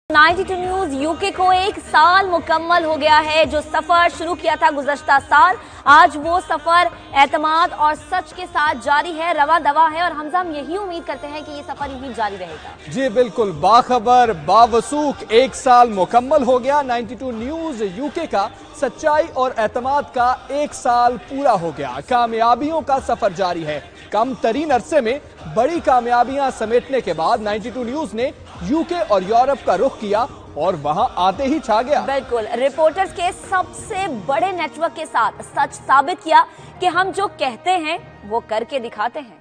92 news UK को एक साल मुकम्मल हो गया है। जो सफर शुरू किया था गुज़श्ता साल, आज वो सफर एतमाद और सच के साथ जारी है, रवा दवा है और हम यही उम्मीद करते हैं कि ये सफर यूं ही जारी रहेगा। जी बिल्कुल, बाखबर बावसूख एक साल मुकम्मल हो गया। 92 न्यूज यूके का सच्चाई और एतमाद का एक साल पूरा हो गया। कामयाबियों का सफर जारी है। कम तरीन अरसे में बड़ी कामयाबियां समेटने के बाद 92 न्यूज ने यूके और यूरोप का रुख किया और वहां आते ही छा गया। बिल्कुल, रिपोर्टर्स के सबसे बड़े नेटवर्क के साथ सच साबित किया कि हम जो कहते हैं वो करके दिखाते हैं।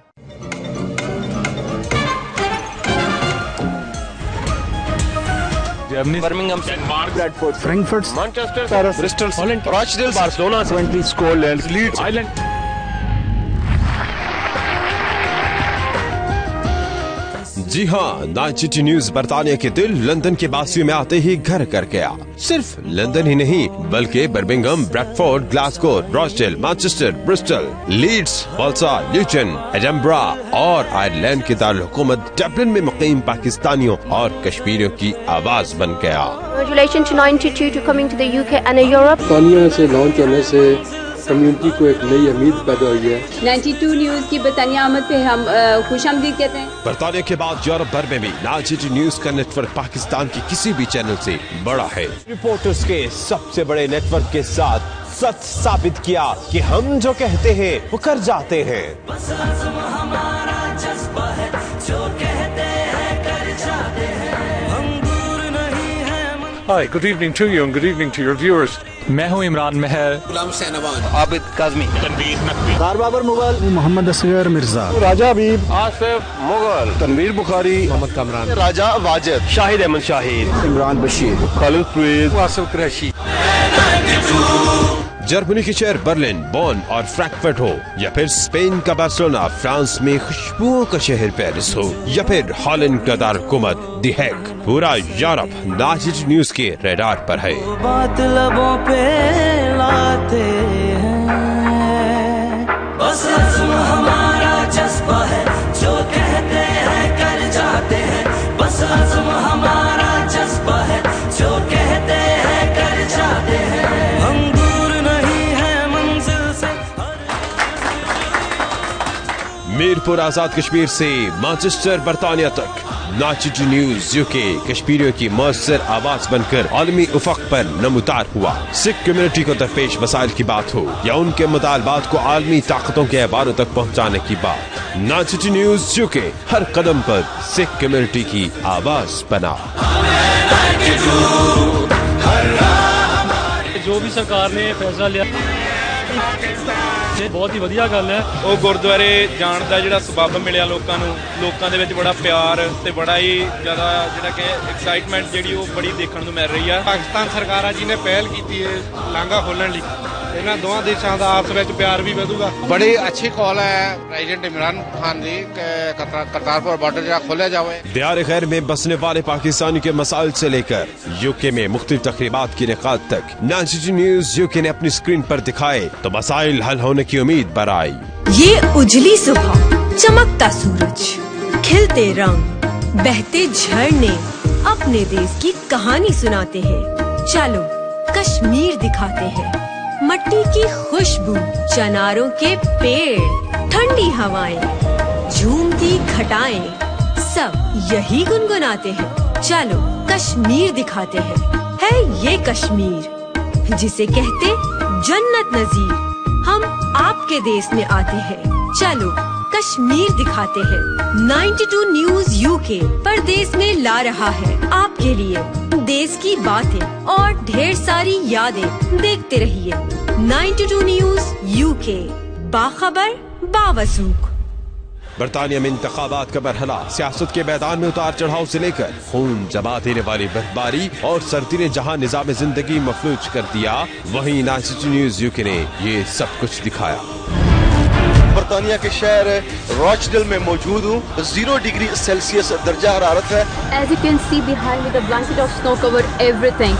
Birmingham, Denmark, Bradford, Frankfurt, Manchester, Paris, Bristol, Holland, Rochdale, Barcelona, seventy, Scotland, Leeds, Ireland. जी हाँ, 92 न्यूज बरतानिया के दिल लंदन के बासियों में आते ही घर कर गया। सिर्फ लंदन ही नहीं बल्कि Birmingham, Bradford, Glasgow, Rochdale, Manchester, Bristol, Leeds, Walsall, Luton, Edinburgh और आयरलैंड के दारुल-हुकूमत डबलिन में मुकीम पाकिस्तानियों और कश्मीरियों की आवाज बन गया। Congratulations to 92 to coming to the UK and Europe. बरतानिया से लॉन्च होने से कम्युनिटी को एक नई उम्मीद पैदा हुई है। 92 न्यूज की बरतानिया आमद पे हम खुशामदीद कहते हैं। बरतानिया के बाद यूरोप भर में भी 92 न्यूज का नेटवर्क पाकिस्तान के किसी भी चैनल से बड़ा है। रिपोर्टर्स के सबसे बड़े नेटवर्क के साथ सच साबित किया कि हम जो कहते हैं वो कर जाते हैं। Hi, good evening to you and good evening to your viewers. मैं हूँ इमरान महर, गुलाम सहनवान, आबिद काज़मी, तनवीर नकवी, बाबर मुगल, मोहम्मद असगर मिर्जा, राजा हबीब, आसिफ मुगल, तनवीर बुखारी, मोहम्मद कमरान, राजा वाजिद, शाहिद अहमद शाहिद, इमरान बशीर, खालिद फरीद, वासिफ कुरैशी। जर्मनी के शहर बर्लिन, बोन और फ्रैंकफर्ट हो या फिर स्पेन का बार्सिलोना, फ्रांस में खुशबुओं का शहर पेरिस हो या फिर हॉलैंड का दारुल-हुकूमत द हेग, पूरा यूरोप 92 न्यूज के रडार पर है। बात लबों पे लाते हैं, बस आज़म हमारा जज्बा है, जो कहते हैं कर जाते हैं। बस आज़म हमारा जज्बा है, जो कहते हैं कर जाते हैं। मीरपुर आजाद कश्मीर से मैनचेस्टर बरतानिया तक 92 न्यूज यूके कश्मीरियों की मौसर आवाज बनकर आलमी उफक पर नमूदार हुआ। सिख कम्युनिटी को दरपेश मसाइल की बात हो या उनके मुतालबात को आलमी ताकतों के अहबारों तक पहुँचाने की बात, 92 न्यूज यूके हर कदम पर सिख कम्युनिटी की आवाज बना। जो भी सरकार ने फैसला लिया बहुत ही वधिया गल है। ਉਹ ਗੁਰਦੁਆਰੇ ਜਾਣ ਦਾ ਜਿਹੜਾ ਸਬੱਬ ਮਿਲਿਆ ਲੋਕਾਂ ਦੇ ਵਿੱਚ ਬੜਾ ਪਿਆਰ ਤੇ ਬੜਾ ਹੀ ਜ਼ਿਆਦਾ ਜਿਹੜਾ ਕਿ ਐਕਸਾਈਟਮੈਂਟ ਜਿਹੜੀ ਉਹ ਬੜੀ ਦੇਖਣ ਨੂੰ ਮਿਲ ਰਹੀ ਆ। ਪਾਕਿਸਤਾਨ ਸਰਕਾਰਾਂ ਜੀ ਨੇ ਪਹਿਲ ਕੀਤੀ ਹੈ ਲਾਂਘਾ ਖੋਲਣ ਲਈ, ਇਹਨਾਂ ਦੋਵਾਂ ਦੇਸ਼ਾਂ ਦਾ ਆਪਸ ਵਿੱਚ ਪਿਆਰ ਵੀ ਵਧੂਗਾ। बड़ी अच्छी कॉल है प्रेसिडेंट इमरान खान जी, करतारपुर बॉर्डर जरा खोला जाए। दियार खैर में बसने वाले पाकिस्तानी के मसाइल से लेकर यूके में मुख्तलिफ तकरीबात की इनेकाद तक 92 न्यूज यूके ने अपनी स्क्रीन पर दिखाए तो मसाइल हल होने की उम्मीद बराई। ये उजली सुबह, चमकता सूरज, खिलते रंग, बहते झरने अपने देश की कहानी सुनाते हैं। चलो कश्मीर दिखाते हैं, मट्टी की खुशबू, चनारों के पेड़, ठंडी हवाएं, झूमती घटाएं, सब यही गुनगुनाते हैं। चलो कश्मीर दिखाते हैं। है ये कश्मीर जिसे कहते जन्नत नजीर, हम आपके देश में आते हैं। चलो कश्मीर दिखाते हैं। 92 न्यूज यूके परदेश में ला रहा है आपके लिए देश की बातें और ढेर सारी यादें। देखते रहिए 92 न्यूज यूके, बाखबर बावसूख। बरतानिया में इंतखाबात का मरहला, सियासत के मैदान में उतार चढ़ाव से लेकर खून जमा देने वाली बर्फबारी और सर्दी ने जहां निजाम जिंदगी मफलूज कर दिया, वहीं 92 न्यूज यूके ने ये सब कुछ दिखाया। बरतानिया के शहर रॉचडेल में मौजूद हूँ। 0 डिग्री सेल्सियस दर्जा हरारत है। As you can see behind me, the blanket of snow covered everything.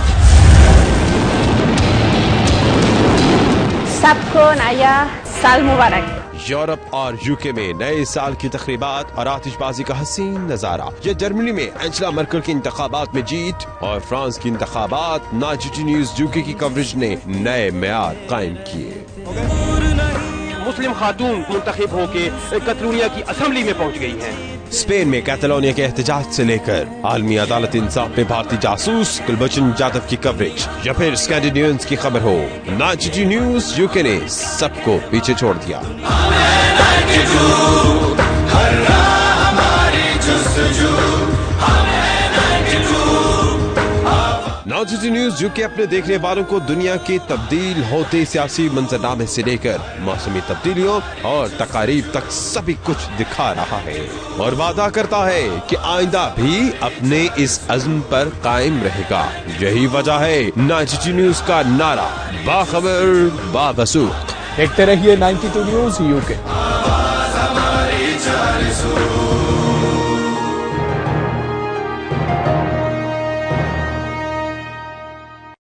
सबको नया साल मुबारक। यूरोप और यूके में नए साल की तकरीबात और आतिशबाजी का हसीन नजारा, या जर्मनी में एंजेला मर्केल की इंतखाबात में जीत और फ्रांस की इंतखाबात, नाइट सिटी न्यूज यूके की कवरेज ने नए मेयार कायम किए। मुस्लिम खातून मुंतखब होके कतरूनिया की असेंबली में पहुंच गई हैं। स्पेन में कैटलोनिया के एहतजाज से लेकर आलमी अदालत इंसाफ में भारतीय जासूस कुलभूषण जाधव की कवरेज, या फिर स्कैंडिनेवियंस की खबर हो, नाइट सिटी न्यूज यूके ने सबको पीछे छोड़ दिया। नाइट सिटी न्यूज यूके अपने देखने वालों को दुनिया के तब्दील होते सियासी मंजरनामे से लेकर मौसमी तब्दीलियों और तकारीब तक सभी कुछ दिखा रहा है और वादा करता है कि आइंदा भी अपने इस अज़्म पर कायम रहेगा। यही वजह है नाइट सिटी न्यूज का नारा, बाखबर बावसूख। देखते रहिए 92 न्यूज यूके।